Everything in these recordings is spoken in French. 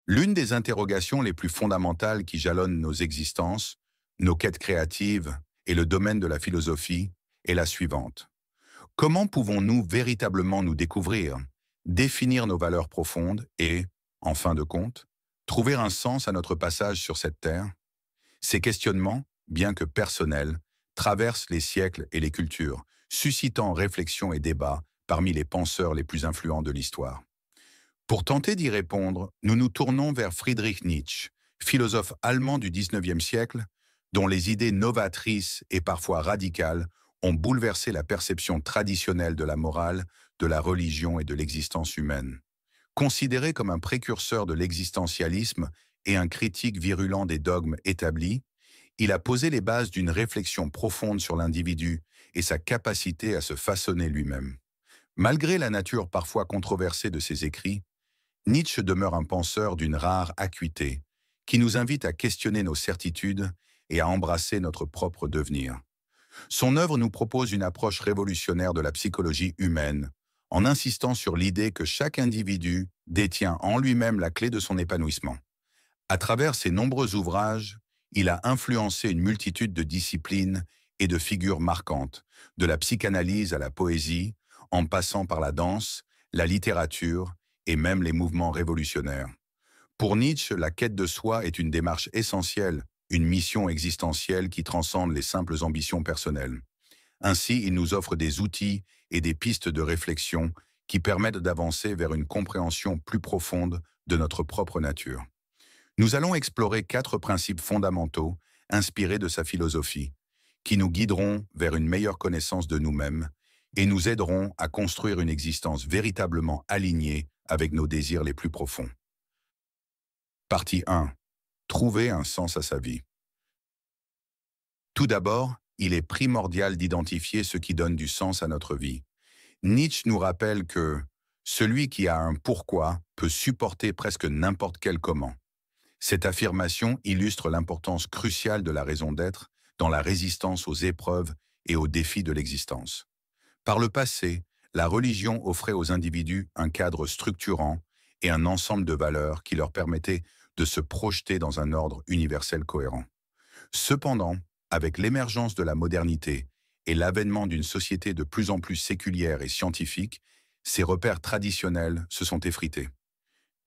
L'une des interrogations les plus fondamentales qui jalonnent nos existences, nos quêtes créatives et le domaine de la philosophie est la suivante. Comment pouvons-nous véritablement nous découvrir, définir nos valeurs profondes et, en fin de compte, trouver un sens à notre passage sur cette terre? Ces questionnements, bien que personnels, traversent les siècles et les cultures, suscitant réflexions et débats parmi les penseurs les plus influents de l'histoire. Pour tenter d'y répondre, nous nous tournons vers Friedrich Nietzsche, philosophe allemand du XIXe siècle, dont les idées novatrices et parfois radicales ont bouleversé la perception traditionnelle de la morale, de la religion et de l'existence humaine. Considéré comme un précurseur de l'existentialisme et un critique virulent des dogmes établis, il a posé les bases d'une réflexion profonde sur l'individu et sa capacité à se façonner lui-même. Malgré la nature parfois controversée de ses écrits, Nietzsche demeure un penseur d'une rare acuité, qui nous invite à questionner nos certitudes et à embrasser notre propre devenir. Son œuvre nous propose une approche révolutionnaire de la psychologie humaine, en insistant sur l'idée que chaque individu détient en lui-même la clé de son épanouissement. À travers ses nombreux ouvrages, il a influencé une multitude de disciplines et de figures marquantes, de la psychanalyse à la poésie, en passant par la danse, la littérature et même les mouvements révolutionnaires. Pour Nietzsche, la quête de soi est une démarche essentielle, une mission existentielle qui transcende les simples ambitions personnelles. Ainsi, il nous offre des outils et des pistes de réflexion qui permettent d'avancer vers une compréhension plus profonde de notre propre nature. Nous allons explorer 4 principes fondamentaux inspirés de sa philosophie, qui nous guideront vers une meilleure connaissance de nous-mêmes et nous aideront à construire une existence véritablement alignée avec nos désirs les plus profonds. Partie 1. Trouver un sens à sa vie. Tout d'abord, il est primordial d'identifier ce qui donne du sens à notre vie. Nietzsche nous rappelle que celui qui a un pourquoi peut supporter presque n'importe quel comment. Cette affirmation illustre l'importance cruciale de la raison d'être dans la résistance aux épreuves et aux défis de l'existence. Par le passé, la religion offrait aux individus un cadre structurant et un ensemble de valeurs qui leur permettaient de se projeter dans un ordre universel cohérent. Cependant, avec l'émergence de la modernité et l'avènement d'une société de plus en plus séculière et scientifique, ces repères traditionnels se sont effrités.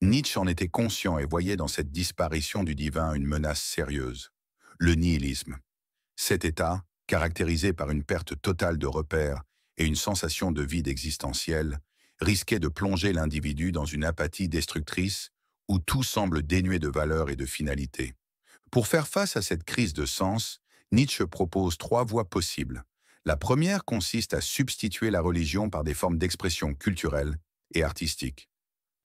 Nietzsche en était conscient et voyait dans cette disparition du divin une menace sérieuse, le nihilisme. Cet état, caractérisé par une perte totale de repères et une sensation de vide existentiel, risquait de plonger l'individu dans une apathie destructrice où tout semble dénué de valeur et de finalité. Pour faire face à cette crise de sens, Nietzsche propose 3 voies possibles. La première consiste à substituer la religion par des formes d'expression culturelle et artistique.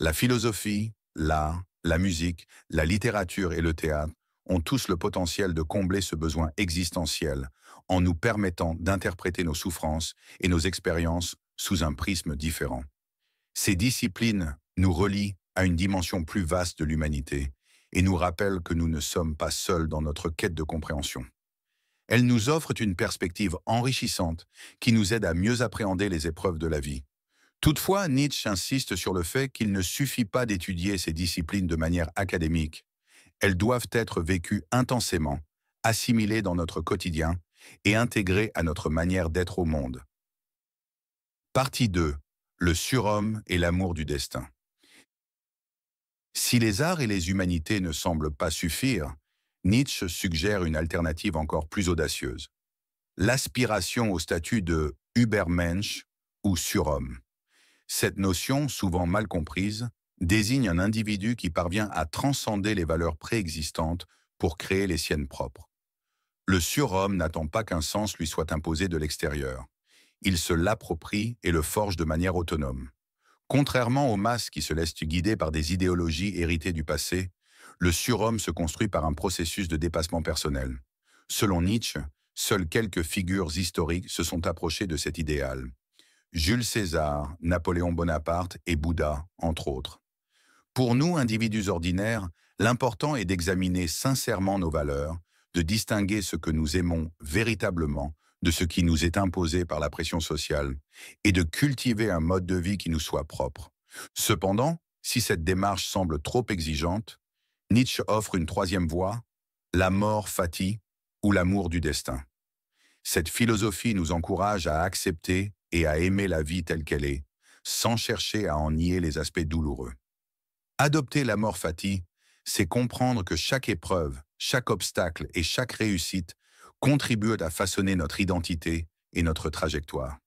La philosophie, l'art, la musique, la littérature et le théâtre ont tous le potentiel de combler ce besoin existentiel en nous permettant d'interpréter nos souffrances et nos expériences sous un prisme différent. Ces disciplines nous relient à une dimension plus vaste de l'humanité et nous rappellent que nous ne sommes pas seuls dans notre quête de compréhension. Elles nous offrent une perspective enrichissante qui nous aide à mieux appréhender les épreuves de la vie. Toutefois, Nietzsche insiste sur le fait qu'il ne suffit pas d'étudier ces disciplines de manière académique. Elles doivent être vécues intensément, assimilées dans notre quotidien et intégrées à notre manière d'être au monde. Partie 2. Le surhomme et l'amour du destin. Si les arts et les humanités ne semblent pas suffire, Nietzsche suggère une alternative encore plus audacieuse. L'aspiration au statut de Übermensch ou surhomme. Cette notion, souvent mal comprise, désigne un individu qui parvient à transcender les valeurs préexistantes pour créer les siennes propres. Le surhomme n'attend pas qu'un sens lui soit imposé de l'extérieur. Il se l'approprie et le forge de manière autonome. Contrairement aux masses qui se laissent guider par des idéologies héritées du passé, le surhomme se construit par un processus de dépassement personnel. Selon Nietzsche, seules quelques figures historiques se sont approchées de cet idéal. Jules César, Napoléon Bonaparte et Bouddha, entre autres. Pour nous, individus ordinaires, l'important est d'examiner sincèrement nos valeurs, de distinguer ce que nous aimons véritablement de ce qui nous est imposé par la pression sociale et de cultiver un mode de vie qui nous soit propre. Cependant, si cette démarche semble trop exigeante, Nietzsche offre une troisième voie, la mort fati ou l'amour du destin. Cette philosophie nous encourage à accepter et à aimer la vie telle qu'elle est, sans chercher à en nier les aspects douloureux. Adopter l'amor fati, c'est comprendre que chaque épreuve, chaque obstacle et chaque réussite contribuent à façonner notre identité et notre trajectoire.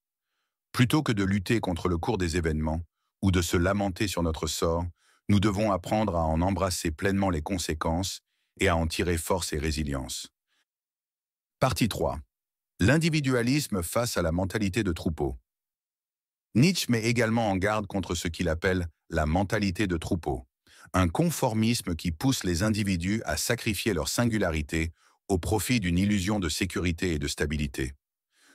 Plutôt que de lutter contre le cours des événements ou de se lamenter sur notre sort, nous devons apprendre à en embrasser pleinement les conséquences et à en tirer force et résilience. Partie 3. L'individualisme face à la mentalité de troupeau. Nietzsche met également en garde contre ce qu'il appelle la mentalité de troupeau, un conformisme qui pousse les individus à sacrifier leur singularité au profit d'une illusion de sécurité et de stabilité.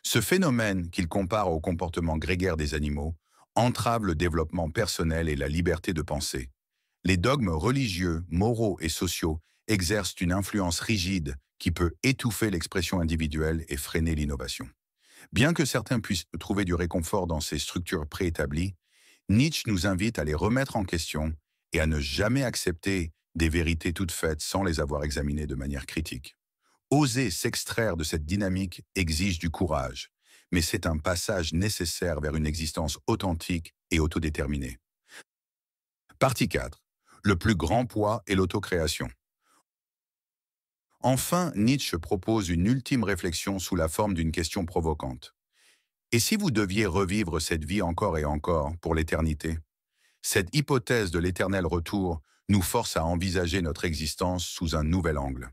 Ce phénomène, qu'il compare au comportement grégaire des animaux, entrave le développement personnel et la liberté de penser. Les dogmes religieux, moraux et sociaux exercent une influence rigide qui peut étouffer l'expression individuelle et freiner l'innovation. Bien que certains puissent trouver du réconfort dans ces structures préétablies, Nietzsche nous invite à les remettre en question et à ne jamais accepter des vérités toutes faites sans les avoir examinées de manière critique. Oser s'extraire de cette dynamique exige du courage, mais c'est un passage nécessaire vers une existence authentique et autodéterminée. Partie 4. Le plus grand poids est l'autocréation. Enfin, Nietzsche propose une ultime réflexion sous la forme d'une question provocante. Et si vous deviez revivre cette vie encore et encore pour l'éternité? Cette hypothèse de l'éternel retour nous force à envisager notre existence sous un nouvel angle.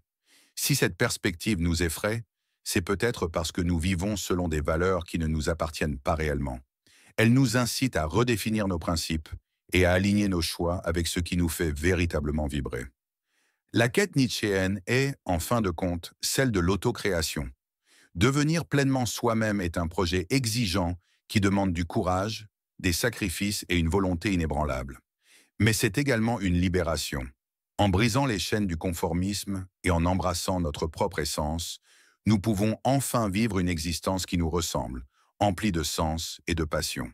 Si cette perspective nous effraie, c'est peut-être parce que nous vivons selon des valeurs qui ne nous appartiennent pas réellement. Elle nous incite à redéfinir nos principes et à aligner nos choix avec ce qui nous fait véritablement vibrer. La quête nietzschéenne est, en fin de compte, celle de l'autocréation. Devenir pleinement soi-même est un projet exigeant qui demande du courage, des sacrifices et une volonté inébranlable. Mais c'est également une libération. En brisant les chaînes du conformisme et en embrassant notre propre essence, nous pouvons enfin vivre une existence qui nous ressemble, emplie de sens et de passion.